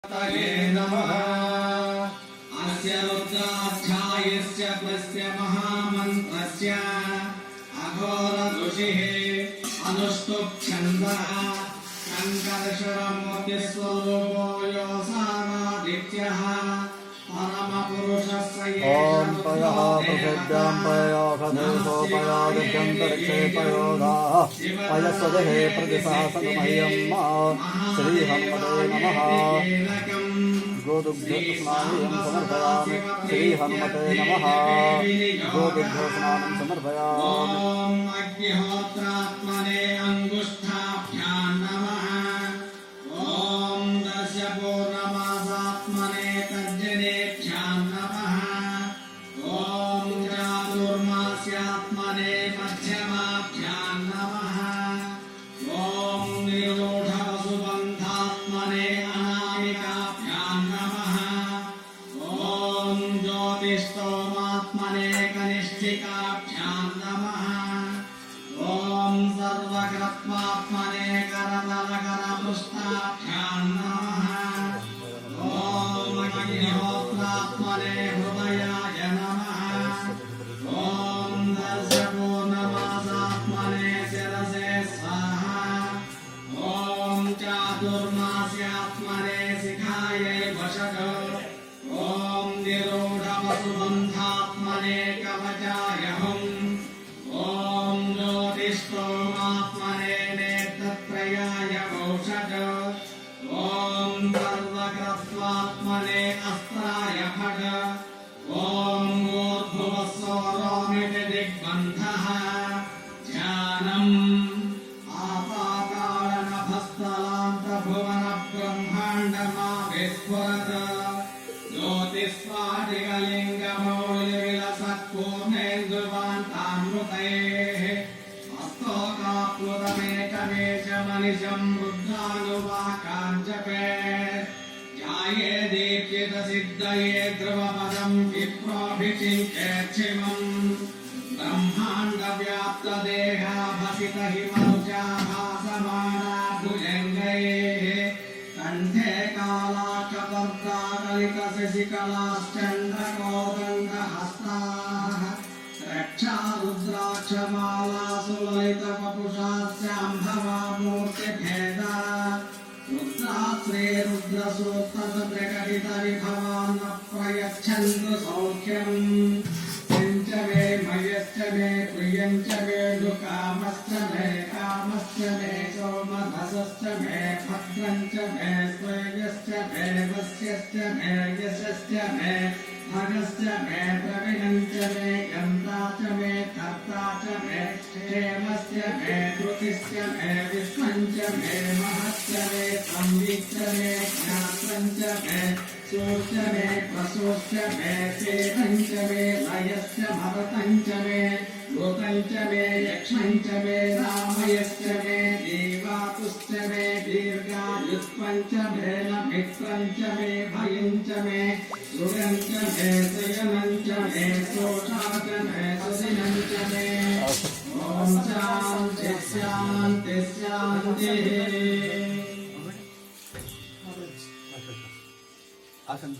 नमः। अस्य रुद्राध्यायस्य तस्य महामन्त्रस्य अघोरऋषिः अनुष्टुप् छन्दः शङ्करशरमूर्तिस्वरूपो योऽसारादित्यः परमपुरुषस्य ॐ पयः पृथिव्यां पयोषधेशोपयादिभ्यन्तरिक्षे पयोधाः पयस्वदेहे प्रतिशासनमह्यं श्रीहनुमते नमः। गोदुग्धस्नानं समर्पयामि श्रीहनुमते नमः। गोदुग्धस्नानं समर्पयामि। अग्निहोत्रात्मने अंगुष्ठाभ्यां नमः। ॐ दशपूर्णमासात्मने तर्जनेभ्यां नमः। ॐ चातुर्मास्यात्मने मध्यमाभ्यां नमः। ॐ निरूढवसुबन्धात्मने अनामिकाभ्यां नमः। ॐ ज्योतिष्टोमात्मने कनिष्ठिकाभ्यां नमः। ॐ सर्वकृत्मात्मने करतलकरपुष्टाभ्यां नमः। ॐ अग्निहोत्रात्मने हृदयाय नमः। ॐ दशपूर्णमासात्मने शिरसे स्वाहा। ॐ चातुर्मास्यात्मने शिखायै वषट्। ॐ निरूढवसुबन्धात्मने कवचाय हुम्। ॐ ज्योतिष्टोमात्मने नेत्रत्रयाय वौषट्। ॐ सर्वकृत्वात्मने अस्त्राय फट्। ॐ ऊर्ध्वस्वरोमिति दिग्बन्धः। ध्यानम् आपाताडनभस्थलान्तभुवनब्रह्माण्डमाविस्फुरत्। ज्योतिस्फाटिकलिङ्गमौलिविलसत्पूर्णेन्दुवान्तामृतैः हस्तोकाप्लुतमेकमेशमनिशं रुद्रानुवाकाञ्जपे। ध्याये दीप्तितसिद्धये ध्रुवपदं विप्रोऽभिषिञ्चेच्छिवम्। ब्रह्माण्डव्याप्तदेहाभसितहिमरुचाभासमाना भुजङ्गैः। कण्ठे कालाक्षपर्दाकलितशशिकलाश्चन्द्रकोदण्डहस्ताः। रक्षा रुद्राक्षमालासु ललितवपुषास्याम्भवा मूर्तिभेदा। रुद्राश्रे रुद्रसूक्तप्रकटितविभवान् प्रयच्छन्तु सौख्यम्। यञ्च मे मयश्च मे प्रियञ्च मे दुःकामश्च मे कामश्च मे सोमधसश्च मे भद्रञ्च मे श्रेयश्च मे वस्यश्च मे यशश्च मे भगश्च मे प्रवीणञ्च मे गन्ता च मे कर्ता च मे क्षेमश्च मे धृतिश्च मे विष्णञ्च मे महश्च मे संविच्च मे ज्ञात्रञ्च मे सोश्च मे प्रसोश्च मे सेवञ्च मे लयश्च भरतञ्च मे भूतञ्च मे यक्ष्मञ्च मे रामयश्च मे देवातुश्च मे दीर्घायुष्मञ्च मे नमित्रञ्च मे भयञ्च मे सुरञ्च मे शयनञ्च मे सोषाच मे सुदिनञ्च मे। ॐ शान्ति शान्ति शान्तिः। आसन